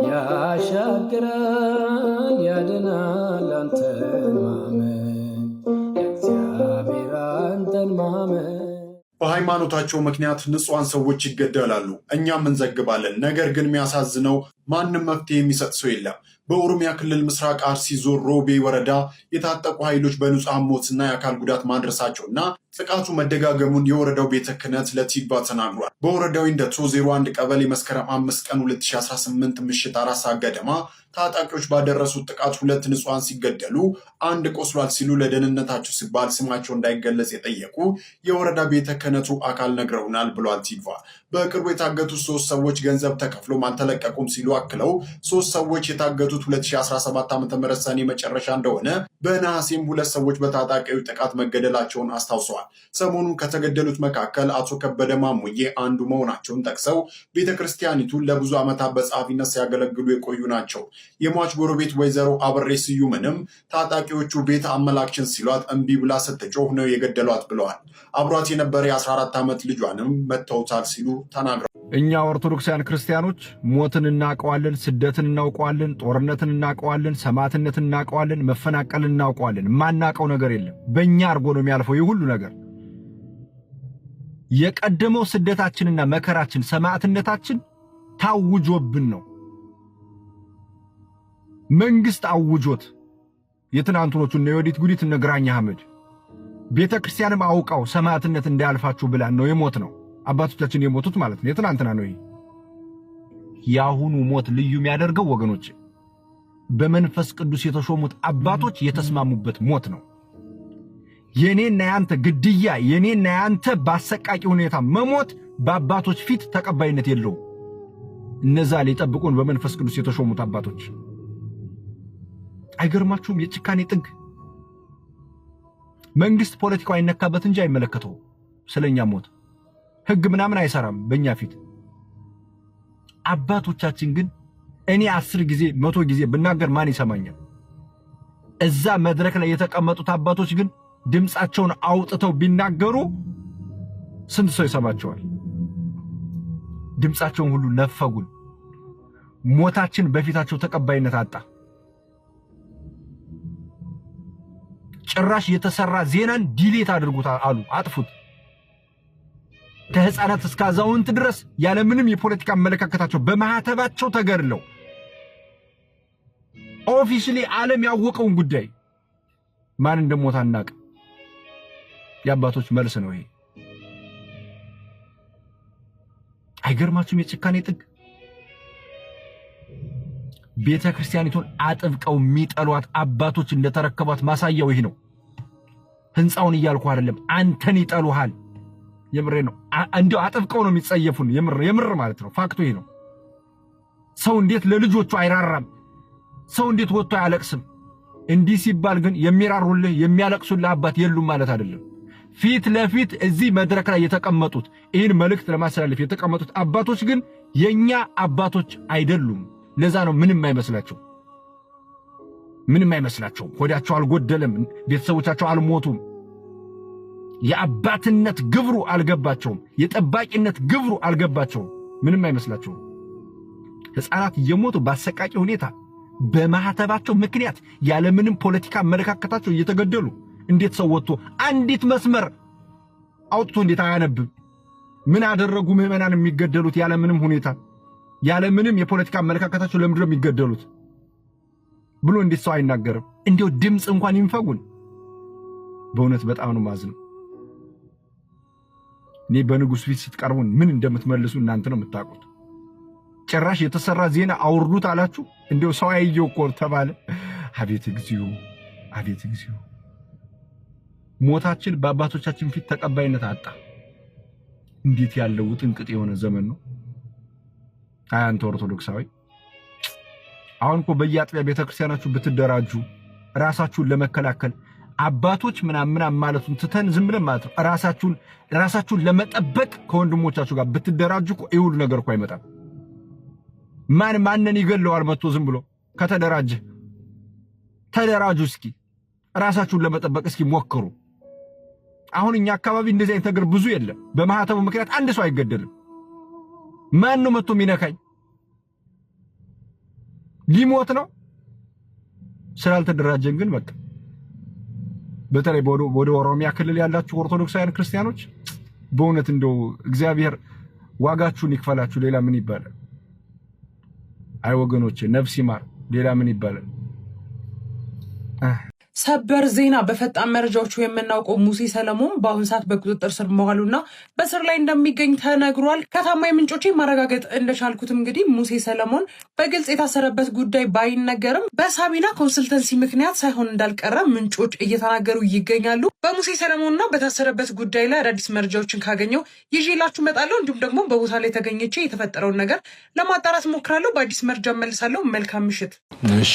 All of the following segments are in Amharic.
ያሻግራል ያድናል አንተን ማመን እግዚአብሔር አንተን ማመን። በሃይማኖታቸው ምክንያት ንጹሃን ሰዎች ይገደላሉ፣ እኛም እንዘግባለን። ነገር ግን የሚያሳዝነው ማንም መፍትሄ የሚሰጥ ሰው የለም። በኦሮሚያ ክልል ምስራቅ አርሲ ዞን ሮቤ ወረዳ የታጠቁ ኃይሎች በንጹሃን ሞትና የአካል ጉዳት ማድረሳቸውና ጥቃቱ መደጋገሙን የወረዳው ቤተ ክህነት ለቲግባ ተናግሯል። በወረዳው እንደቶ 01 ቀበሌ መስከረም 5 ቀን 2018 ምሽት 4 ሰዓት ገደማ ታጣቂዎች ባደረሱት ጥቃት 2 ንጹሃን ሲገደሉ 1 ቆስሏል ሲሉ ለደህንነታቸው ሲባል ስማቸው እንዳይገለጽ የጠየቁ የወረዳ ቤተ ክህነቱ አካል ነግረውናል ብሏል ቲግቫ። በቅርቡ የታገቱት 3 ሰዎች ገንዘብ ተከፍሎም አልተለቀቁም ሲሉ አክለው 3 ሰዎች የታገቱት 2017 ዓ.ም ሰኔ መጨረሻ እንደሆነ በነሐሴም 2 ሰዎች በታጣቂዎች ጥቃት መገደላቸውን አስታውሰዋል። ሰሞኑን ከተገደሉት መካከል አቶ ከበደ ማሙዬ አንዱ መሆናቸውን ጠቅሰው ቤተክርስቲያኒቱን ለብዙ ዓመታት በጸሐፊነት ሲያገለግሉ የቆዩ ናቸው። የሟች ጎረቤት ወይዘሮ አበሬ ስዩምንም ታጣቂዎቹ ቤት አመላክችን ሲሏት እምቢ ብላ ስትጮህ ነው የገደሏት ብለዋል። አብሯት የነበረ የ14 ዓመት ልጇንም መተውታል ሲሉ ተናግረዋል። እኛ ኦርቶዶክሳውያን ክርስቲያኖች ሞትን እናውቀዋለን፣ ስደትን እናውቀዋለን፣ ጦርነትን እናውቀዋለን፣ ሰማዕትነትን እናውቀዋለን፣ መፈናቀልን እናውቀዋለን። የማናውቀው ነገር የለም። በእኛ አድርጎ ነው የሚያልፈው የሁሉ ነገር። የቀደመው ስደታችንና መከራችን ሰማዕትነታችን ታውጆብን ነው። መንግስት አውጆት የትናንቱኖቹ እነ ዮዲት ጉዲት እነ ግራኝ አህመድ ቤተክርስቲያንም አውቃው ሰማዕትነት እንዳያልፋችሁ ብላን ነው የሞት ነው አባቶቻችን የሞቱት ማለት ነው። የትናንትና ነው። ያሁኑ ሞት ልዩ የሚያደርገው ወገኖች በመንፈስ ቅዱስ የተሾሙት አባቶች የተስማሙበት ሞት ነው። የኔና ያንተ ግድያ የኔና ያንተ ባሰቃቂ ሁኔታ መሞት በአባቶች ፊት ተቀባይነት የለውም። እነዛ ሊጠብቁን በመንፈስ ቅዱስ የተሾሙት አባቶች አይገርማችሁም? የጭካኔ ጥግ። መንግስት ፖለቲካው አይነካበት እንጂ አይመለከተው ስለኛ ሞት ህግ ምናምን አይሰራም በእኛ ፊት። አባቶቻችን ግን እኔ 10 ጊዜ 100 ጊዜ ብናገር ማን ይሰማኛል? እዛ መድረክ ላይ የተቀመጡት አባቶች ግን ድምጻቸውን አውጥተው ቢናገሩ ስንት ሰው ይሰማቸዋል? ድምጻቸውን ሁሉ ነፈጉን። ሞታችን በፊታቸው ተቀባይነት አጣ። ጭራሽ የተሰራ ዜናን ዲሊት አድርጉት አሉ፣ አጥፉት። ከህፃናት እስከ አዛውንት ድረስ ያለ ምንም የፖለቲካ አመለካከታቸው በማህተባቸው ተገድለው ኦፊሻሊ ዓለም ያወቀውን ጉዳይ ማን እንደሞታ አናውቅ። የአባቶች መልስ ነው ይሄ። አይገርማችሁም? የጭካኔ ጥግ። ቤተ ክርስቲያኒቱን አጥብቀው የሚጠሏት አባቶች እንደተረከቧት ማሳያው ይሄ ነው። ህንፃውን እያልኩ አይደለም፣ አንተን ይጠሉሃል። የምሬ ነው። እንዲያው አጥብቀው ነው የሚጸየፉን። የምር ማለት ነው። ፋክቱ ይሄ ነው። ሰው እንዴት ለልጆቹ አይራራም? ሰው እንዴት ወጥቶ አያለቅስም? እንዲህ ሲባል ግን የሚራሩልህ የሚያለቅሱልህ አባት የሉም ማለት አይደለም። ፊት ለፊት እዚህ መድረክ ላይ የተቀመጡት ይህን መልእክት ለማስተላለፍ የተቀመጡት አባቶች ግን የኛ አባቶች አይደሉም። ለዛ ነው ምንም አይመስላቸውም። ሆዳቸው አልጎደለም፣ ቤተሰቦቻቸው አልሞቱም። የአባትነት ግብሩ አልገባቸውም፣ የጠባቂነት ግብሩ አልገባቸውም። ምንም አይመስላቸውም። ህፃናት እየሞቱ በአሰቃቂ ሁኔታ በማህተባቸው ምክንያት ያለምንም ፖለቲካ አመለካከታቸው እየተገደሉ እንዴት ሰው ወጥቶ አንዲት መስመር አውጥቶ እንዴት አያነብም? ምን አደረጉ ምዕመናን የሚገደሉት ያለምንም ሁኔታ ያለምንም የፖለቲካ አመለካከታቸው ለምንድን ነው የሚገደሉት ብሎ እንዴት ሰው አይናገርም? እንዴው ድምጽ እንኳን ይንፈጉን። በእውነት በጣም ነው ማዝነው። እኔ በንጉስ ፊት ስትቀርቡን ምን እንደምትመልሱ እናንተ ነው የምታውቁት። ጭራሽ የተሰራ ዜና አውርዱት አላችሁ። እንዴው ሰው አይየው እኮ ተባለ። አቤት እግዚኦ፣ አቤት እግዚኦ። ሞታችን በአባቶቻችን ፊት ተቀባይነት አጣ። እንዴት ያለው ጥንቅጥ የሆነ ዘመን ነው። አንተ ኦርቶዶክሳዊ አሁን እኮ በየአጥቢያ ቤተክርስቲያናችሁ ብትደራጁ ራሳችሁን ለመከላከል አባቶች ምናምን ማለቱን ትተን ዝም ብለን ማለት ነው ራሳችሁን ለመጠበቅ ከወንድሞቻችሁ ጋር ብትደራጁ እኮ ይሁሉ ነገር እኮ አይመጣም። ማንን ይገለዋል መጥቶ ዝም ብሎ? ተደራጁ እስኪ ራሳችሁን ለመጠበቅ እስኪ ሞክሩ። አሁን እኛ አካባቢ እንደዚህ አይነት ነገር ብዙ የለም። በማህተቡ ምክንያት አንድ ሰው አይገደልም። ማን ነው መጥቶ የሚነካኝ? ሊሞት ነው። ስላልተደራጀን ግን በቃ በተለይ ወደ ኦሮሚያ ክልል ያላችሁ ኦርቶዶክሳውያን ክርስቲያኖች በእውነት እንደው እግዚአብሔር ዋጋችሁን ይክፈላችሁ። ሌላ ምን ይባላል? አይ ወገኖቼ ነፍስ ይማር። ሌላ ምን ይባላል? ሰበር ዜና በፈጣን መረጃዎቹ የምናውቀው ሙሴ ሰለሞን በአሁን ሰዓት በቁጥጥር ስር መዋሉና በስር ላይ እንደሚገኝ ተነግሯል። ከታማኝ ምንጮች ማረጋገጥ እንደቻልኩት እንግዲህ ሙሴ ሰለሞን በግልጽ የታሰረበት ጉዳይ ባይነገርም በሳቢና ኮንሰልተንሲ ምክንያት ሳይሆን እንዳልቀረ ምንጮች እየተናገሩ ይገኛሉ። በሙሴ ሰለሞንና በታሰረበት ጉዳይ ላይ አዳዲስ መረጃዎችን ካገኘው ይዤላችሁ እመጣለሁ። እንዲሁም ደግሞ በቦታ ላይ ተገኝቼ የተፈጠረውን ነገር ለማጣራት ሞክራለሁ። በአዲስ መረጃ መልሳለሁ። መልካም ምሽት።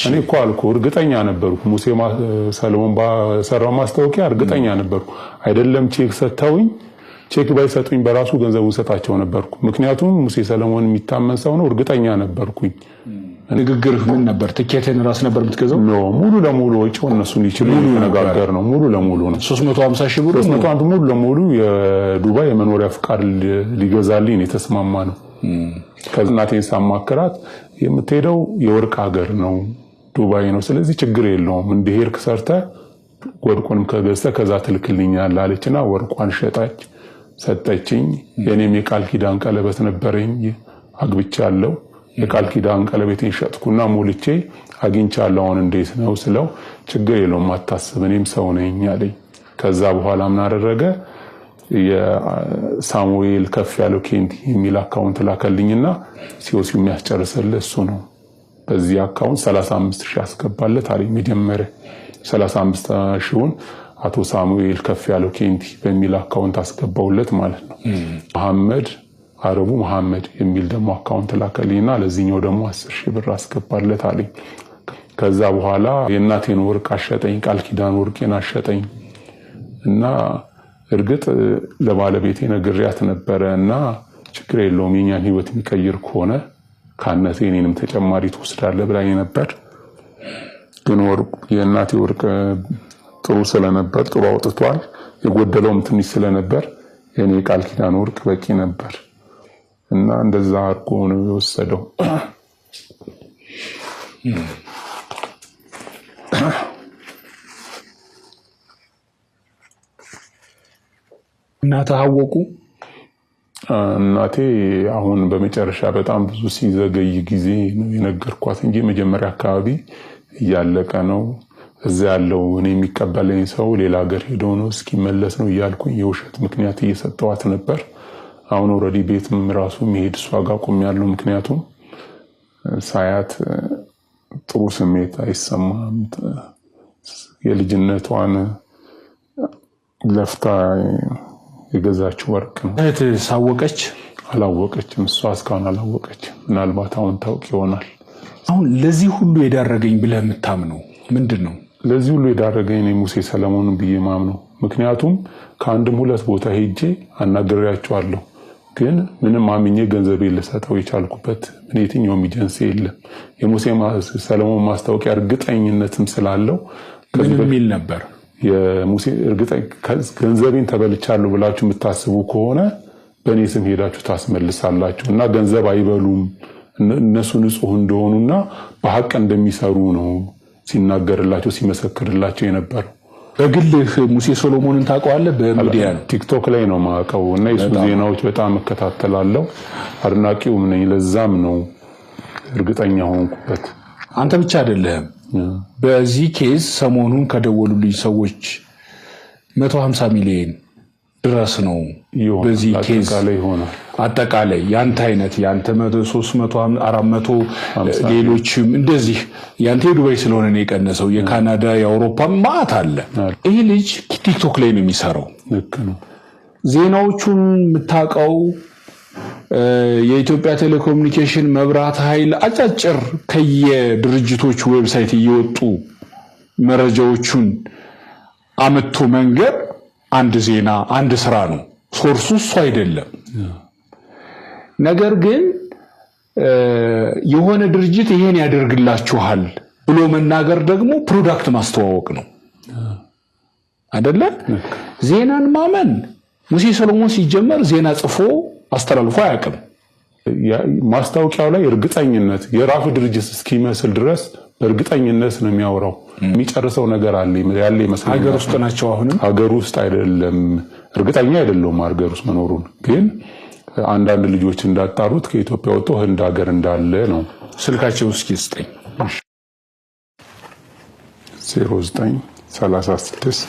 እኔ እኮ አልኩ እርግጠኛ ነበርኩ ሙሴ ሰለሞን በሰራው ማስታወቂያ እርግጠኛ ነበርኩ። አይደለም ቼክ ሰጥተውኝ ቼክ ባይሰጡኝ በራሱ ገንዘቡን ሰጣቸው ነበርኩ። ምክንያቱም ሙሴ ሰለሞን የሚታመን ሰው ነው። እርግጠኛ ነበርኩኝ። ንግግር ምን ነበር? ትኬትን ራስ ነበር የምትገዛው? ነው ሙሉ ለሙሉ ወጪው እነሱን ይችሉ ነገር ነው። ሙሉ ለሙሉ ነው 350 ሺህ ብር 350 ሙሉ ለሙሉ የዱባይ የመኖሪያ ፍቃድ ሊገዛልኝ የተስማማ ነው። ከእናቴን ሳማክራት የምትሄደው የወርቅ ሀገር ነው ዱባይ ነው። ስለዚህ ችግር የለውም እንደሄድክ ሰርተህ ወርቁንም ከገዝተህ ከዛ ትልክልኛለህ አለችና ወርቋን ሸጣች ሰጠችኝ። የኔም የቃል ኪዳን ቀለበት ነበረኝ አግብቻለሁ። የቃል ኪዳን ቀለበቴን ሸጥኩና ሞልቼ አግኝቻለሁ። አሁን እንዴት ነው ስለው ችግር የለውም አታስብ እኔም ሰው ነኝ አለኝ። ከዛ በኋላ ምን አደረገ? የሳሙኤል ከፍ ያለው ኬንቲ የሚል አካውንት ላከልኝና ሲኦሲው የሚያስጨርሰልህ እሱ ነው። በዚህ አካውንት 35000 አስገባለት አለኝ። መጀመሪያ 35000ውን አቶ ሳሙኤል ከፍ ያለው ኬንቲ በሚል አካውንት አስገባውለት ማለት ነው። መሐመድ አረቡ መሐመድ የሚል ደግሞ አካውንት ላከልኝና ለዚህኛው ደግሞ 10000 ብር አስገባለት አለኝ። ከዛ በኋላ የእናቴን ወርቅ አሸጠኝ፣ ቃል ኪዳን ወርቄን አሸጠኝ እና እርግጥ ለባለቤቴ ነግሬያት ነበረና ችግር የለውም የኛን ህይወት የሚቀይር ከሆነ ካነቴ እኔንም ተጨማሪ ትወስዳለህ ብላኝ ነበር። ግን ወርቅ የእናቴ ወርቅ ጥሩ ስለነበር ጥሩ አውጥቷል። የጎደለውም ትንሽ ስለነበር የኔ ቃል ኪዳን ወርቅ በቂ ነበር እና እንደዛ አድርጎ ነው የወሰደው። እናትህ አወቁ? እናቴ አሁን በመጨረሻ በጣም ብዙ ሲዘገይ ጊዜ ነው የነገርኳት እንጂ መጀመሪያ አካባቢ እያለቀ ነው እዛ ያለው እኔ የሚቀበለኝ ሰው ሌላ ሀገር ሄዶ ነው እስኪመለስ ነው እያልኩኝ የውሸት ምክንያት እየሰጠዋት ነበር። አሁን ኦሬዲ ቤትም ራሱ መሄድ እሷ ጋር ቆሜያለሁ። ምክንያቱም ሳያት ጥሩ ስሜት አይሰማም። የልጅነቷን ለፍታ የገዛችው ወርቅ ነው። እህት ሳወቀች? አላወቀችም። እሷ እስካሁን አላወቀችም። ምናልባት አሁን ታውቅ ይሆናል። አሁን ለዚህ ሁሉ የዳረገኝ ብለህ የምታምነው ምንድነው? ለዚህ ሁሉ የዳረገኝ ነው ሙሴ ሰለሞን ብዬ ማምነው። ምክንያቱም ከአንድም ሁለት ቦታ ሄጄ አናግሬያቸዋለሁ። ግን ምንም አምኜ ገንዘብ ልሰጠው የቻልኩበት የትኛውም ኤጀንሲ የለም። የሙሴ ሰለሞን ማስታወቂያ እርግጠኝነትም ስላለው ምን የሚል ነበር? የሙሴ እርግጠኝ ገንዘቤን ተበልቻለሁ ብላችሁ የምታስቡ ከሆነ በእኔ ስም ሄዳችሁ ታስመልሳላችሁ እና ገንዘብ አይበሉም እነሱ ንጹህ እንደሆኑና በሐቅ እንደሚሰሩ ነው ሲናገርላቸው ሲመሰክርላቸው የነበረው። በግልህ ሙሴ ሰሎሞንን ታውቀዋለህ? በሚዲያ ነው ቲክቶክ ላይ ነው ማውቀው እና የሱ ዜናዎች በጣም እከታተላለሁ። አድናቂውም ነኝ። ለዛም ነው እርግጠኛ ሆንኩበት። አንተ ብቻ አይደለህም። በዚህ ኬዝ ሰሞኑን ከደወሉልኝ ሰዎች 150 ሚሊዮን ድረስ ነው በዚህ ኬዝ አጠቃላይ ያንተ አይነት ያንተ 300 400 ሌሎችም እንደዚህ ያንተ ዱባይ ስለሆነ ነው የቀነሰው። የካናዳ የአውሮፓ ማት አለ። ይሄ ልጅ ቲክቶክ ላይ ነው የሚሰራው። ልክ ነው። ዜናዎቹን የምታውቀው የኢትዮጵያ ቴሌኮሙኒኬሽን መብራት ኃይል አጫጭር ከየድርጅቶች ዌብሳይት እየወጡ መረጃዎቹን አመቶ መንገር አንድ ዜና አንድ ስራ ነው። ሶርሱ እሱ አይደለም። ነገር ግን የሆነ ድርጅት ይሄን ያደርግላችኋል ብሎ መናገር ደግሞ ፕሮዳክት ማስተዋወቅ ነው አይደለ? ዜናን ማመን ሙሴ ሰሎሞን ሲጀመር ዜና ጽፎ አስተላልፎ አያውቅም። ማስታወቂያው ላይ እርግጠኝነት የራሱ ድርጅት እስኪመስል ድረስ በእርግጠኝነት ነው የሚያወራው። የሚጨርሰው ነገር አለ ያለ ይመስላል። ሀገር ውስጥ ናቸው። አሁንም ሀገር ውስጥ አይደለም፣ እርግጠኛ አይደለም ሀገር ውስጥ መኖሩን። ግን አንዳንድ ልጆች እንዳጣሩት ከኢትዮጵያ ወጥቶ ህንድ ሀገር እንዳለ ነው። ስልካቸው እስኪ ስጠኝ። 0936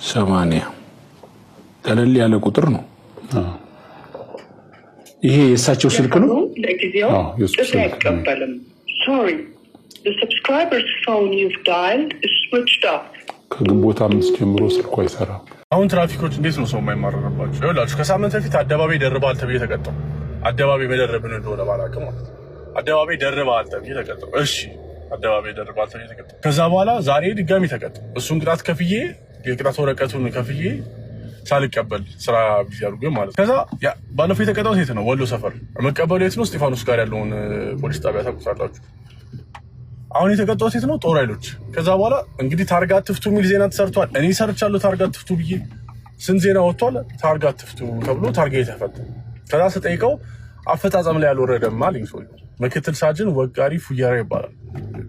80 ቀለል ያለ ቁጥር ነው። ይሄ የእሳቸው ስልክ ነው። ለጊዜው ጥሪ አይቀበልም። Sorry, the subscriber's phone you've dialed is switched off. ከግንቦት 5 ጀምሮ ስልኩ አይሰራም። አሁን ትራፊኮች እንዴት ነው ሰው የማይማረርባቸው? ይኸውላችሁ ከሳምንት በፊት አደባባይ ደርባል ተብዬ ተቀጣሁ። አደባባይ መደረብን እንደሆነ ባላውቅም ማለት አደባባይ ደርባል ተብዬ ተቀጣሁ። እሺ አደባባይ ደርባል ተብዬ ተቀጣሁ። ከዛ በኋላ ዛሬ ድጋሚ ተቀጣሁ። እሱን ቅጣት ከፍዬ የቅጣት ወረቀቱን ከፍዬ ሳልቀበል ስራ ቢዚ አድርጎ ማለት። ከዛ ባለፈው የተቀጣሁት የት ነው? ወሎ ሰፈር። መቀበሉ የት ነው? እስጢፋኖስ ጋር ያለውን ፖሊስ ጣቢያ ታውቁታላችሁ። አሁን የተቀጣሁት የት ነው? ጦር ኃይሎች። ከዛ በኋላ እንግዲህ ታርጋ አትፍቱ የሚል ዜና ተሰርቷል። እኔ ሰርቻለሁ ታርጋ አትፍቱ ብዬ። ስንት ዜና ወጥቷል? ታርጋ አትፍቱ ተብሎ ታርጋ የተፈታ። ከዛ ስጠይቀው አፈጻጸም ላይ ያልወረደም አለኝ ሰውዬው። ምክትል ሳጅን ወጋሪ ፉያራ ይባላል።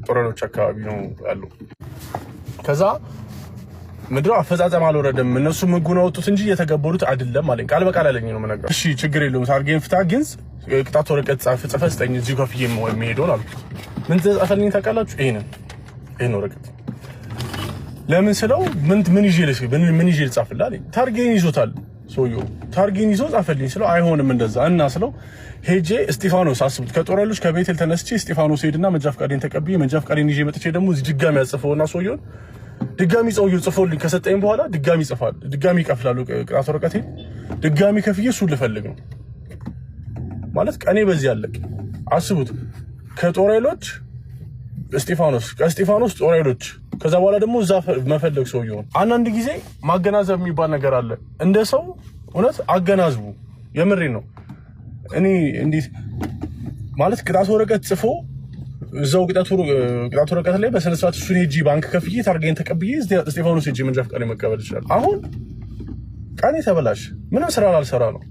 ጦር ኃይሎች አካባቢ ነው ያለው። ከዛ ምድረው አፈጻጸም አልወረደም፣ እነሱ ህጉን አወጡት እንጂ እየተገበሩት አይደለም አለኝ። ቃል በቃል አለኝ ነው የምነግርህ። እሺ ችግር የለውም ታርጌን ፍታ፣ ግን ቅጣት ወረቀት ጽፈህ ስጠኝ እዚሁ ከፍዬ የሚሄደውን አልኩት። ምን ተጻፈልኝ ታውቃላችሁ? ይሄን ወረቀት ለምን ስለው ምን ይዤ ልጻፍልህ አለኝ። ታርጌን ይዞታል ሰውዬው፣ ታርጌን ይዞ ጻፈልኝ ስለው አይሆንም እንደዛ እና ስለው ሄጄ እስጢፋኖስ አስቡት፣ ከጦር ኃይሎች ከቤቴል ተነስቼ እስጢፋኖስ ሄድና መንጃ ፈቃዴን ተቀብዬ መንጃ ፈቃዴን ይዤ መጥቼ ደግሞ እዚህ ድጋሚ ያጽፈውና ሰውዬውን ድጋሚ ሰውዬው ጽፎልኝ ከሰጠኝ በኋላ ድጋሚ ይጽፋል፣ ድጋሚ ይከፍላሉ ቅጣት ወረቀቴ ድጋሚ ከፍዬ እሱን ልፈልግ ነው ማለት ቀኔ በዚህ አለቅ። አስቡት ከጦር ኃይሎች እስጢፋኖስ፣ ከእስጢፋኖስ ጦር ኃይሎች፣ ከዛ በኋላ ደግሞ እዛ መፈለግ ሰውዬውን። አንዳንድ ጊዜ ማገናዘብ የሚባል ነገር አለ። እንደ ሰው እውነት አገናዝቡ። የምሬ ነው። እኔ እንዴት ማለት ቅጣት ወረቀት ጽፎ እዛው ቅጣት ወረቀት ላይ በስነ ስርዓት እሱን ሄጂ ባንክ ከፍዬ ታርጌን ተቀብዬ እስጢፋኖስ ሄጂ መንጃ ፈቃድ መቀበል ይችላል። አሁን ቀኔ ተበላሽ፣ ምንም ስራ ላልሰራ ነው።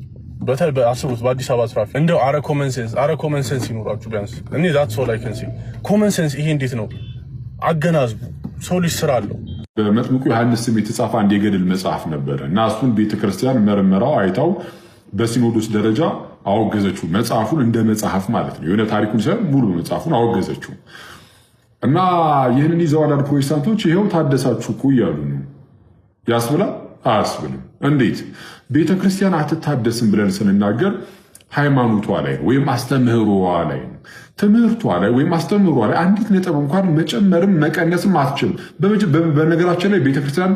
አስቡት በአዲስ አበባ ትራፊክ እንደው አረ ኮመን ሴንስ ይኖራችሁ ቢያንስ። እኔ ዛት ሰው ላይ ከንሲ ኮመን ሴንስ ይሄ እንዴት ነው? አገናዝቡ። ሰው ልጅ ስራ አለው። በመጥምቁ ዮሐንስ ስም የተጻፈ አንድ የገድል መጽሐፍ ነበረ እና እሱን ቤተክርስቲያን መርመራው አይታው በሲኖዶስ ደረጃ አወገዘችው። መጽሐፉን እንደ መጽሐፍ ማለት ነው፣ የሆነ ታሪኩን ሳይሆን ሙሉ መጽሐፉን አወገዘችው እና ይህንን ይዘው አንዳንድ ፕሮቴስታንቶች ይኸው ታደሳችሁ እኮ እያሉ ነው። ያስብላል? አያስብልም። እንዴት ቤተክርስቲያን አትታደስም ብለን ስንናገር ሃይማኖቷ ላይ ነው ወይም አስተምህሮዋ ላይ ነው። ትምህርቷ ላይ ወይም አስተምህሯ ላይ አንዲት ነጥብ እንኳን መጨመርም መቀነስም አትችልም። በነገራችን ላይ ቤተክርስቲያን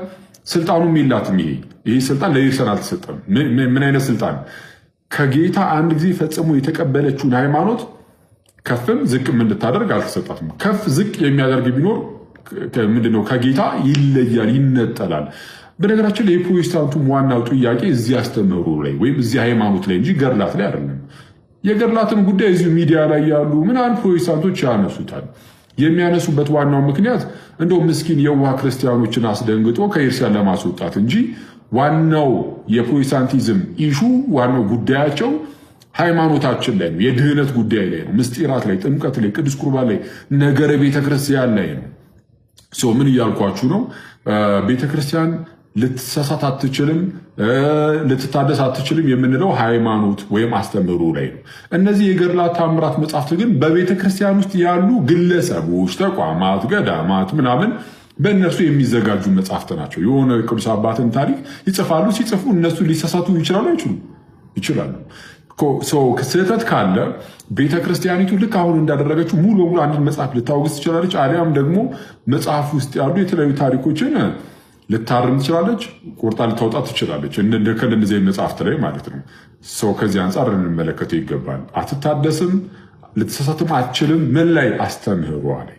ስልጣኑም የላትም። ይሄ ስልጣን ለኤርሰን አልተሰጠም። ምን አይነት ስልጣን? ከጌታ አንድ ጊዜ ፈጽሞ የተቀበለችውን ሃይማኖት ከፍም ዝቅም እንድታደርግ አልተሰጣትም። ከፍ ዝቅ የሚያደርግ ቢኖር ምንድነው? ከጌታ ይለያል፣ ይነጠላል። በነገራችን ላይ የፕሮቴስታንቱም ዋናው ጥያቄ እዚህ አስተምህሮ ላይ ወይም እዚህ ሃይማኖት ላይ እንጂ ገድላት ላይ አይደለም። የገድላትን ጉዳይ እዚሁ ሚዲያ ላይ ያሉ ምናምን ፕሮቴስታንቶች ያነሱታል። የሚያነሱበት ዋናው ምክንያት እንደው ምስኪን የዋህ ክርስቲያኖችን አስደንግጦ ከኤርሲያን ለማስወጣት እንጂ ዋናው የፕሮቴስታንቲዝም ኢሹ ዋናው ጉዳያቸው ሃይማኖታችን ላይ ነው፣ የድህነት ጉዳይ ላይ ነው፣ ምስጢራት ላይ፣ ጥምቀት ላይ፣ ቅዱስ ቁርባን ላይ፣ ነገረ ቤተክርስቲያን ላይ ነው። ምን እያልኳችሁ ነው? ቤተክርስቲያን ልትሳሳት አትችልም፣ ልትታደስ አትችልም የምንለው ሃይማኖት ወይም አስተምህሮ ላይ ነው። እነዚህ የገድላት ታምራት መጽሐፍት ግን በቤተክርስቲያን ውስጥ ያሉ ግለሰቦች፣ ተቋማት፣ ገዳማት ምናምን በእነርሱ የሚዘጋጁ መጽሐፍት ናቸው። የሆነ ቅዱስ አባትን ታሪክ ይጽፋሉ። ሲጽፉ እነሱ ሊሳሳቱ ይችላሉ? ይችላሉ። ስህተት ካለ ቤተክርስቲያኒቱ ልክ አሁን እንዳደረገችው ሙሉ በሙሉ አንድን መጽሐፍ ልታወግዝ ትችላለች። አሊያም ደግሞ መጽሐፍ ውስጥ ያሉ የተለያዩ ታሪኮችን ልታርም ትችላለች፣ ቆርጣ ልታወጣ ትችላለች። ከእንደዚህ መጽሐፍት ላይ ማለት ነው። ሰው ከዚህ አንጻር እንመለከተው ይገባል። አትታደስም፣ ልትሳሳትም አትችልም። ምን ላይ? አስተምህሯ ላይ